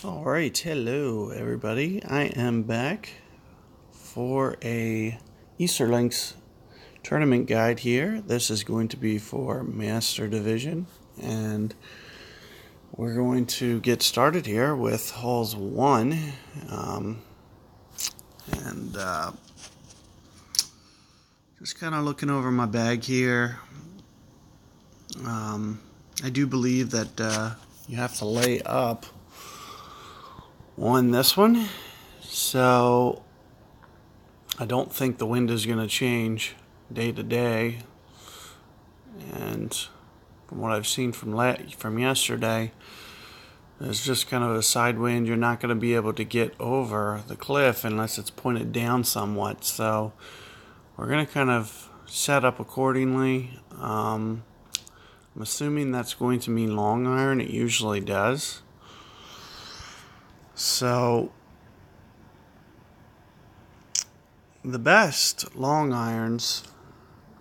Alright, hello everybody. I am back for a Easterlinks tournament guide here. This is going to be for Master Division, and we're going to get started here with holes 1. Just kind of looking over my bag here. I do believe that you have to lay up on this one, so I don't think the wind is going to change day to day, and from what I've seen from yesterday, it's just kind of a side wind. You're not going to be able to get over the cliff unless it's pointed down somewhat, so we're going to kind of set up accordingly. I'm assuming that's going to mean long iron. It usually does. So the best long irons,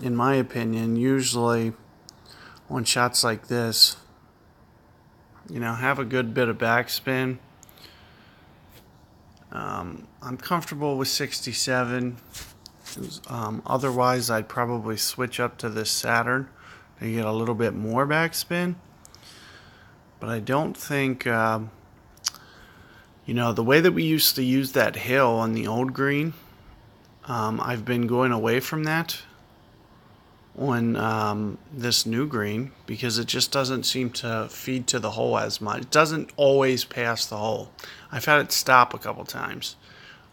in my opinion, usually on shots like this, have a good bit of backspin. I'm comfortable with 67. Otherwise, I'd probably switch up to this Saturn to get a little bit more backspin. But I don't think, the way that we used to use that hill on the old green, I've been going away from that on this new green because it just doesn't seem to feed to the hole as much. It doesn't always pass the hole. I've had it stop a couple times,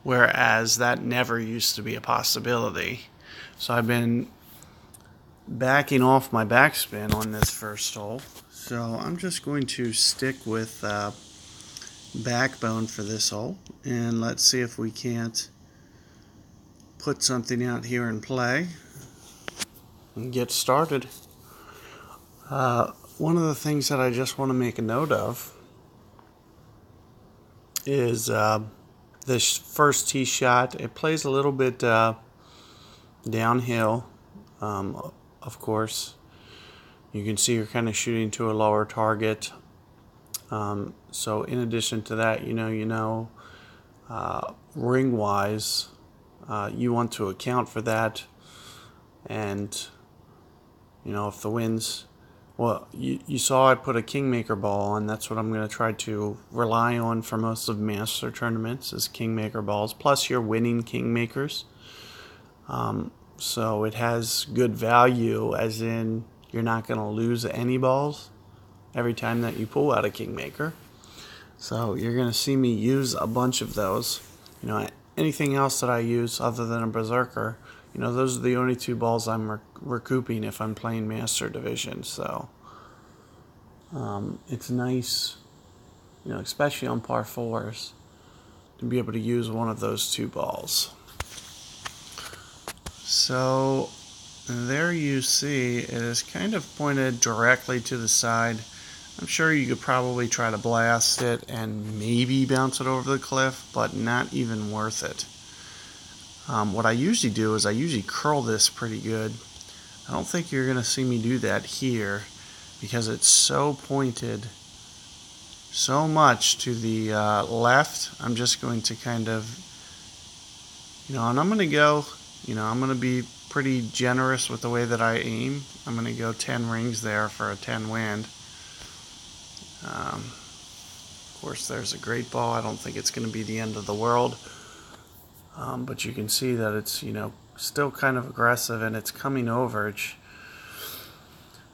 whereas that never used to be a possibility. So I've been backing off my backspin on this first hole. So I'm just going to stick with backbone for this hole, and let's see if we can't put something out here in play and get started. One of the things that I just want to make a note of is this first tee shot. It plays a little bit downhill, of course. You can see you're kind of shooting to a lower target. So in addition to that, ring-wise, you want to account for that. And, if the wind's... Well, you saw I put a Kingmaker ball on. That's what I'm going to try to rely on for most of Master tournaments is Kingmaker balls, plus your winning Kingmakers. So it has good value, as in you're not going to lose any balls every time that you pull out a Kingmaker. So you're going to see me use a bunch of those. Anything else that I use other than a Berserker, those are the only two balls I'm recouping if I'm playing Master Division. So it's nice, especially on par 4s, to be able to use one of those two balls. So there you see it is kind of pointed directly to the side. I'm sure you could probably try to blast it and maybe bounce it over the cliff, but not even worth it. What I usually do is I usually curl this pretty good. I don't think you're going to see me do that here because it's so pointed so much to the left. I'm just going to kind of, and I'm going to go, I'm going to be pretty generous with the way that I aim. I'm going to go 10 rings there for a 10 wind. Of course, there's a great ball. I don't think it's going to be the end of the world. But you can see that it's, still kind of aggressive and it's coming over.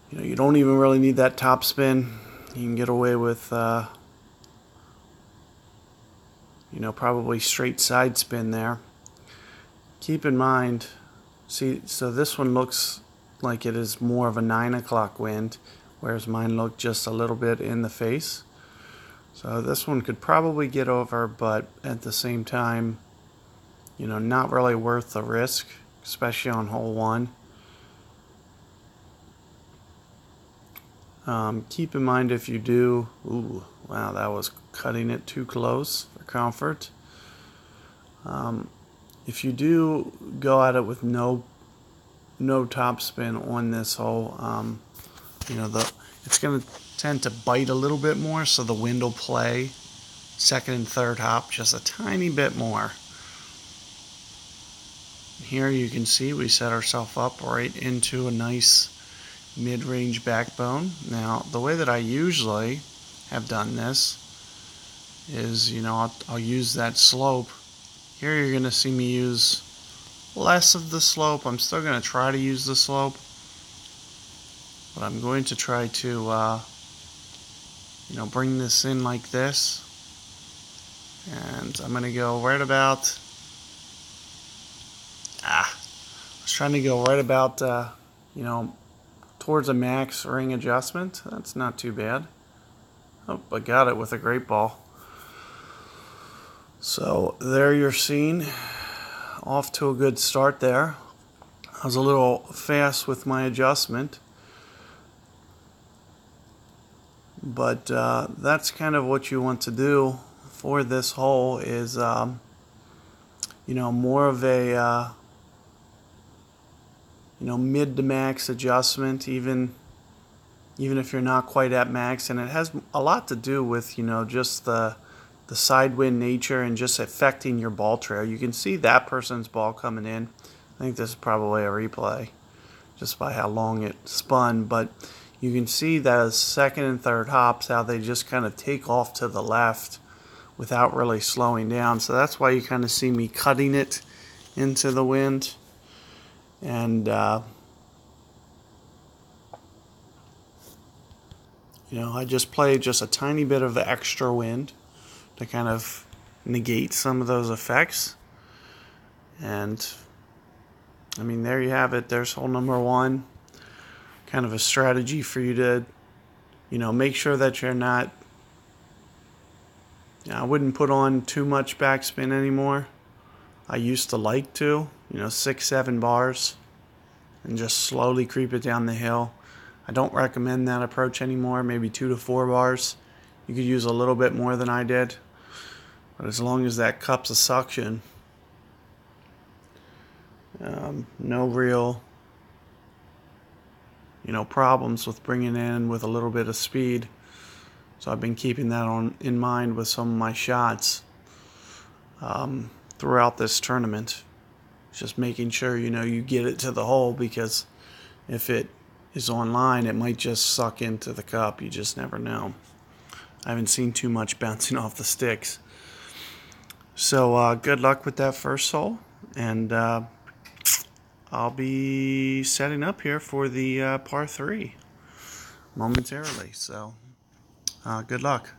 You don't even really need that top spin. You can get away with, probably straight side spin there. Keep in mind, so this one looks like it is more of a 9 o'clock wind, whereas mine looked just a little bit in the face. So this one could probably get over, but at the same time, not really worth the risk, especially on hole 1. Keep in mind if you do, wow, that was cutting it too close for comfort. If you do go at it with no top spin on this hole, it's going to tend to bite a little bit more, so the wind will play second and third hop just a tiny bit more. Here you can see we set ourselves up right into a nice mid-range backbone. Now, the way that I usually have done this is, I'll use that slope. Here you're going to see me use less of the slope. I'm still going to try to use the slope, but I'm going to try to, bring this in like this. And I'm going to go right about, I was trying to go right about, towards a max ring adjustment. That's not too bad. Oh, I got it with a great ball. So there you're seeing, off to a good start there. I was a little fast with my adjustment, but that's kind of what you want to do for this hole is, more of a, mid to max adjustment, even if you're not quite at max. And it has a lot to do with, just the side wind nature and just affecting your ball trail. You can see that person's ball coming in. I think this is probably a replay just by how long it spun, but you can see those second and third hops, how they just kind of take off to the left without really slowing down. So that's why you kind of see me cutting it into the wind. And I just play just a tiny bit of the extra wind to kind of negate some of those effects. And I mean, there you have it. There's hole number one. Kind of a strategy for you to, make sure that you're not, I wouldn't put on too much backspin anymore. I used to like to, 6-7 bars and just slowly creep it down the hill. I don't recommend that approach anymore, maybe 2 to 4 bars. You could use a little bit more than I did. But as long as that cup's a suction, no real, problems with bringing in with a little bit of speed. So I've been keeping that in mind with some of my shots throughout this tournament. Just making sure, you get it to the hole, because if it is online, it might just suck into the cup. You just never know. I haven't seen too much bouncing off the sticks. So good luck with that first hole, and I'll be setting up here for the par 3 momentarily. So good luck.